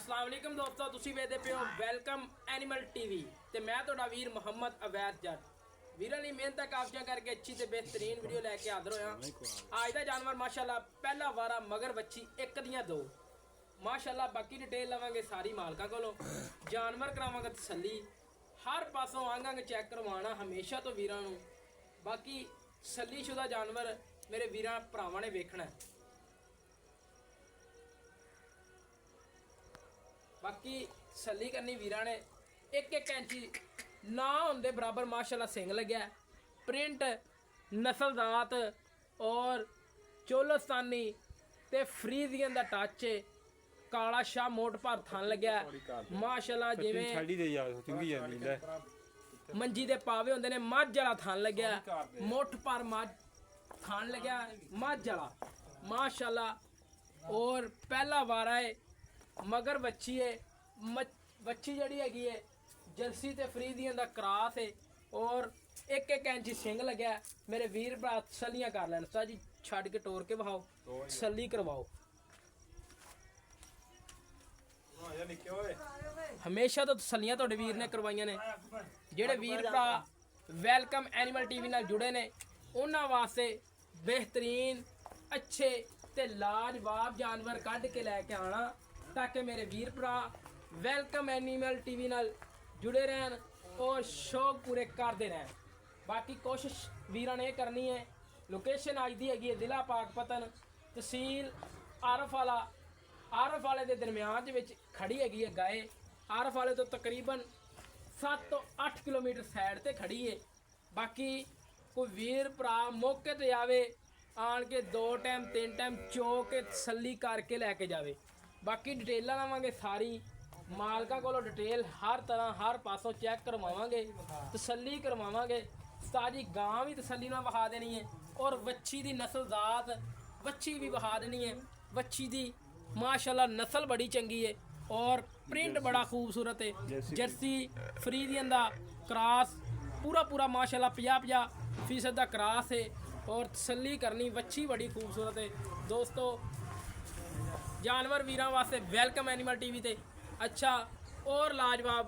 अस्सलाम वालेकुम दोस्तों, तुसी वेखदे पे हो वेलकम एनिमल टीवी ते मैं तुहाडा वीर मोहम्मद अवैध जट वीरां दी मेहनत काबजा करके अच्छी ते बेहतरीन वीडियो लैके हाज़र होया। अज दा जानवर माशाअल्लाह पहला वारा मगर बच्ची एक दियां दो माशाअल्लाह। बाकी डिटेल लवांगे सारी मालका कोलों, जानवर करावांगे तसल्ली, हर पासों आंगांगे चैक करवाना हमेशा तो वीरां नूं। बाकी तसल्लीशुदा जानवर मेरे वीरां भरावां ने वेखना है। बाकी तसल्ली करनी वीरां ने एक एक इंची ना होंदे बराबर माशाअल्लाह सिंग लग्या, प्रिंट नस्लजात और चोलस्तानी ते फ्रीजियन दा टच है। काला शाह मोट भर थन लग्या माशाअल्लाह, जिवें मंजी दे पावे होंदे ने मझ वाला थन लग्या, मुठ पर मझ थन लग्या मझ वाला माशाअल्लाह। और पहला वारा है मगर बच्ची है, बच्ची जड़ी हैगी है जर्सी ते फ्रीजियन दा क्रॉस है और एक एक इंची सिंग लग्या। मेरे वीर भरा तसल्लियां कर लैन सा जी, छड़ के टोर के बहाओ, तसल्ली करवाओ। हमेशा तो तसल्लियां तुहाडे वीर ने करवाइयां ने। जेड़े वीर भरा वेलकम एनिमल टीवी नाल जुड़े ने उन्हां वास्ते बेहतरीन अच्छे ते लाजवाब जानवर कढ के लैके आना, ताकि मेरे वीर भरा वेलकम एनिमल टीवी नाल जुड़े रहन और शौक पूरे करते रहन। बाकी कोशिश वीरां ने करनी है। लोकेशन अज दी हैगी है जिला पाकपतन, तहसील आरफ वाले के दरम्यान विच खड़ी हैगी है गाय। आरफ वाले तो तकरीबन 7 तो 8 किलोमीटर साइड ते खड़ी है। बाकी कोई वीर भरा मौके ते आवे, आन के 2 टाइम 3 टाइम चो के तसल्ली करके लैके जावे। बाकी डिटेलां लवांगे सारी मालका कोलों, डिटेल हर तरह हर पासों चैक करवावांगे, तसल्ली करवावांगे। सारी गां भी तसल्ली नाल वहा देनी है और वच्छी दी नस्लजात वच्छी भी वहा देनी है। वच्छी दी माशाअल्लाह नस्ल बड़ी चंगी है और प्रिंट बड़ा खूबसूरत है। जर्सी फ्रीजियन दा क्रॉस पूरा माशाअल्लाह 50-50% दा क्रॉस है और तसल्ली करनी, वच्छी बड़ी खूबसूरत है। दोस्तों जानवर वीरां वास्ते वेलकम एनिमल टीवी ते अच्छा और लाजवाब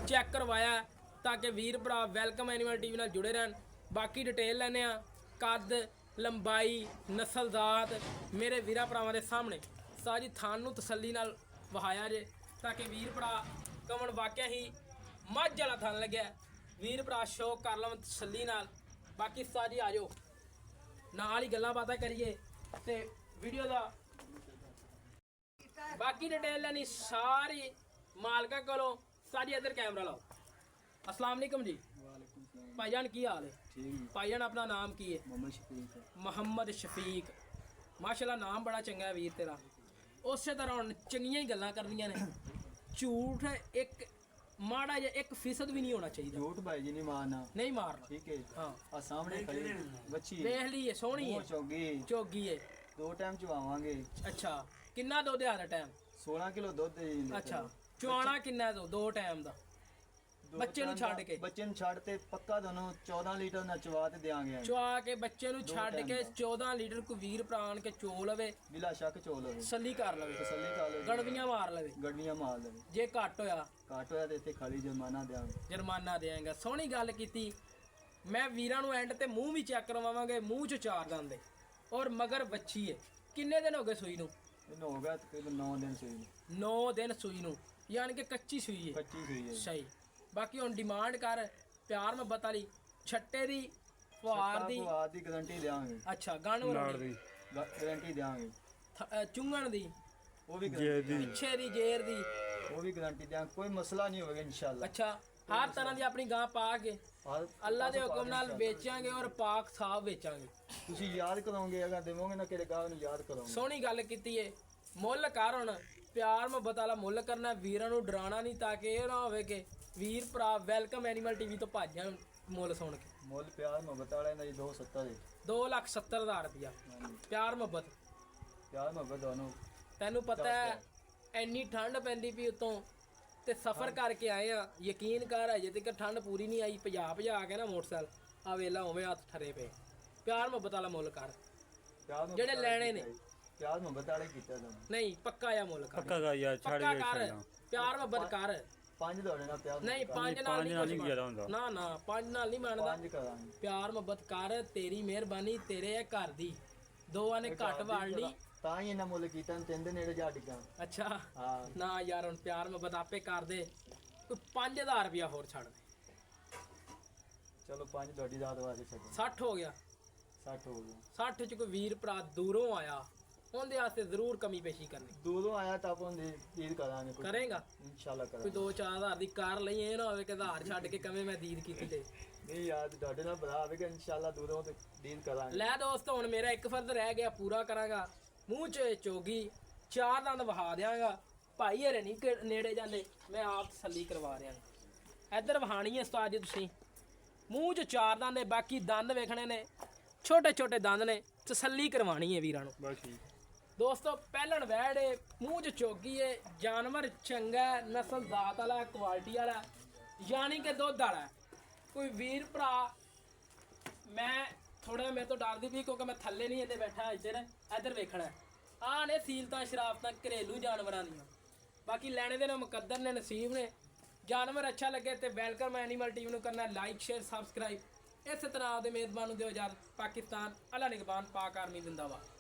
चैक करवाया ताकि वीर भरा वेलकम एनिमल टीवी नाल जुड़े रहन। बाकी डिटेल लैने आ, कद लंबाई नस्लजात मेरे वीरा भरावां दे सामने सारी थान नूं तसल्ली नाल वहाया जे, ताकि वीर भरा कमन वाकया ही मझ वाला थान लग्या। वीर भरा शौक कर लवन तसल्ली नाल। बाकी सारी आ जाओ नाल ही गल्लां बातां करिए ते वीडियो दा बाकी डिटेल लैनी सारी मालका कोलों सारी। इधर कैमरा लाओ। अस्सलाम वालेकुम जी भाईजान, की हाल है भाईजान? अपना नाम की है? मोहम्मद शफीक। माशाअल्लाह नाम बड़ा चंगा है वीर तेरा। उस तरह हुण चंगियां ही गल्लां करनियां ने, झूठ एक माड़ा या 1% भी नहीं होना चाहिए। झूठ भाई जी नहीं मारना, नहीं मारना, ठीक है। हाँ आ सामने खड़ी बच्ची देख ली है, सोहनी है, चोगी है। 2 टाइम चवावांगे। अच्छा किन्ना दुध है हर टाइम? 16 किलो दुध है। अच्छा चुआना किन्ना दो 2 टाइम दा बच्चे नूं छड्ड के? बच्चे नूं छड्ड ते पक्का दोनों 14 लीटर ना चवा ते देंगे। चुआ के बच्चे नूं छड्ड के 14 लीटर को वीर प्राण के चो लवे, बिला शक चो लवे, तसल्ली कर लवे, तसल्ली कर लवे, गड़वियां मार लवे, गड्डियां मार लवे। जे घट होया ते इत्थे खाली जुर्माना देंगे। जुर्माना देंगे। सोहनी गल कीती। मैं वीरां नूं एंड ते मूंह भी चेक करवावांगे, मूंह च 4 दंद है और मगर बच्ची है। किन्ने दिन हो गए सूई नूं? हो गया तकरीबन 9 दिन सूई। 9 दिन सूई नूं, यानी कि कच्ची सूई है। कच्ची सूई है सही। बाकी हुण डिमांड कर प्यार मोहब्बत वाली छट्टे दी फुहार दी गारंटी देंगे। अच्छा गण दी गारंटी देंगे। चुंगण दी वो भी पिछे दी जेर दी वो भी गारंटी देंगे। कोई मसला नहीं होगा इंशाल्लाह। अच्छा हर तरह की अपनी गां पा के अल्लाह के हुक्म नाल बेचांगे और पाक साफ बेचांगे। तुसी याद करोगे अगर देवोगे ना कि गांव नूं याद करोगे। सोहनी गल कीती है। मुੱਲ कर हुण प्यार मोहब्बत वाला मुੱਲ करना, वीरां नूं डराना नहीं, ताकि ये ना होवे कि वीर भरा वेलकम एनिमल टीवी तो भज जाण मुੱਲ सुन के। मुੱਲ प्यार मोहब्बत वाले ने 270 दे 2,70,000 रुपया प्यार मोहब्बत। प्यार मोहब्बत दोनों। तैनू पता है इन्नी ठंड पैंदी पई उत्तों ते सफ़र करके आए हैं। यकीन कर अजे तक ठंड पूरी नहीं आई। भजा के ना मोटरसाइकिल आ वेला उवें हत्थ ठरे पे। प्यार मोहब्बत वाला मुੱਲ कर। जेड़े लैने ने ਪਿਆਰ ਮੁਹੱਬਤ ਵਾਲੇ ਕੀਤਾ ਤੁਹਾਨੂੰ ਨਹੀਂ ਪੱਕਾ ਆ ਮੁੱਲ ਕਰ ਪੱਕਾ ਗਾ ਯਾਰ ਛੱਡ ਪੱਕਾ ਕੇ ਕਰ ਛੱਡਾਂ ਪਿਆਰ ਮੁਹੱਬਤ ਕਰ 5 ਤੁਹਾਡੇ ਨਾਲ ਪਿਆਰ ਨਹੀਂ 5 ਨਾਲ ਪੰਜ ਨਾਲ ਨਹੀਂ ਨਹੀਂ ਜ਼ਿਆਦਾ ਹੁੰਦਾ ਨਾ ਨਾ 5 ਨਾਲ ਨਹੀਂ ਮੰਨਦਾ 5 ਕਰਾਂਗੇ ਪਿਆਰ ਮੁਹੱਬਤ ਕਰ ਤੇਰੀ ਮਿਹਰਬਾਨੀ ਤੇਰੇ ਇਹ ਘਰ ਦੀ ਦੋਵਾਂ ਨੇ ਘੱਟ ਵਾੜ ਲਈ ਤਾਂ ਹੀ ਇਹਨਾਂ ਮੁੱਲ ਕੀਤਾ 3 ਦੇ ਨੇੜੇ ਜਾ ਡਿੱਗਾ ਅੱਛਾ ਹਾਂ ਨਾ ਯਾਰ ਹੁਣ ਪਿਆਰ ਮੁਹੱਬਤ ਆਪੇ ਕਰ ਦੇ ਕੋਈ 5000 ਰੁਪਇਆ ਹੋਰ ਛੱਡ ਦੇ ਚਲੋ 5 ਤੁਹਾਡੀ ਰਾਤ ਵਾਜੇ ਛੱਡੋ 60 ਹੋ ਗਿਆ 60 ਹੋ ਗਿਆ 60 ਚ ਕੋਈ ਵੀਰ ਭਰਾ ਦੂਰੋਂ ਆਇਆ ਉਹਦੇ ਵਾਸਤੇ ਜ਼ਰੂਰ ਕਮੀ ਪੇਸ਼ੀ ਕਰਨੀ ਦੂਰੋਂ ਆਇਆ ਤਾਂ ਆਪਾਂ ਦੀਦ ਕਰਾਂਗੇ ਕੋਈ ਕਰੇਗਾ ਇਨਸ਼ਾਅੱਲਾ ਕੋਈ ਕਰਾਂਗੇ 2-4 ਹਜ਼ਾਰ ਦੀ ਕਾਰ ਲਈ ਇਹ ਨਾ ਹੋਵੇ ਕਿ ਆਧਾਰ ਛੱਡ ਕੇ ਕਵੇਂ ਮੈਂ ਦੀਦ ਕੀਤੀ ਤੇ ਨਹੀਂ ਯਾਰ ਤੁਹਾਡੇ ਨਾਲ ਭਰਾ ਆਵੇਗਾ ਇਨਸ਼ਾਅੱਲਾ ਦੂਰੋਂ ਤੇ ਦੀਦ ਕਰਾਂਗੇ ਲੈ ਦੋਸਤ ਹੁਣ ਮੇਰਾ ਇੱਕ ਫਰਜ਼ ਰਹਿ ਗਿਆ ਪੂਰਾ ਕਰਾਂਗਾ ਮੂੰਹ ਚ ਚੋਗੀ 4 ਦੰਦ ਵਹਾ ਦਿਆਂਗਾ ਭਾਈ ਹਰੇ ਨਹੀਂ ਨੇੜੇ ਜਾਂਦੇ ਮੈਂ ਆਪ ਤਸੱਲੀ ਕਰਵਾ ਰਿਹਾ ਇੱਧਰ ਵਹਾਣੀ ਹੈ ਉਸਤਾਦ ਜੀ ਤੁਸੀਂ ਮੂੰਹ ਚ 4 ਦੰਦ ਨੇ ਬਾਕੀ ਦੰਦ ਵੇਖਣੇ ਨੇ ਛੋਟੇ ਛੋਟੇ ਦੰਦ ਨੇ ਤਸੱਲੀ ਕਰਵਾਣੀ ਹੈ ਵੀਰਾਂ ਨੂੰ ਬਸ ਠੀਕ ਦੋਸਤੋ ਪਹਿਲਣ ਵੈੜੇ ਮੂੰਹ ਚ ਚੋਗੀ ਏ ਜਾਨਵਰ ਚੰਗਾ ਹੈ, ਨਸਲ ਦਾਤ ਵਾਲਾ ਕੁਆਲਿਟੀ ਵਾਲਾ ਯਾਨੀ ਕਿ ਦੁੱਧ ਵਾਲਾ ਹੈ। ਕੋਈ ਵੀਰ ਭਰਾ ਮੈਂ ਥੋੜਾ ਮੇਰੇ ਤੋਂ ਡਰਦੀ ਵੀ ਕਿਉਂਕਿ ਮੈਂ ਥੱਲੇ ਨਹੀਂ ਇਹਦੇ ਬੈਠਾ ਇੱਧਰ ਵੇਖਣਾ ਆ ਨੇ ਸੀਲਤਾਂ ਸ਼ਰਾਫਤਾਂ ਘਰੇਲੂ ਜਾਨਵਰਾਂ ਦੀਆਂ ਬਾਕੀ ਲੈਣੇ ਦੇ ਨੇ ਮੁਕੱਦਰ ਨੇ ਨਸੀਬ ਨੇ ਜਾਨਵਰ ਅੱਛਾ ਲੱਗੇ ਤੇ ਵੈਲਕਮ ਐਨੀਮਲ ਟੀਵੀ ਨੂੰ ਕਰਨਾ ਲਾਈਕ ਸ਼ੇਅਰ ਸਬਸਕ੍ਰਾਈਬ ਇਸੇ ਤਰ੍ਹਾਂ ਆਪਦੇ ਮੇਜ਼ਬਾਨ ਨੂੰ ਦਿਓ ਇਜਾਜ਼ਤ ਪਾਕਿਸਤਾਨ ਅੱਲਾ ਨਿਗਬਾਨ ਪਾਕ ਆਰਮੀ ਜ਼ਿੰਦਾਬਾਦ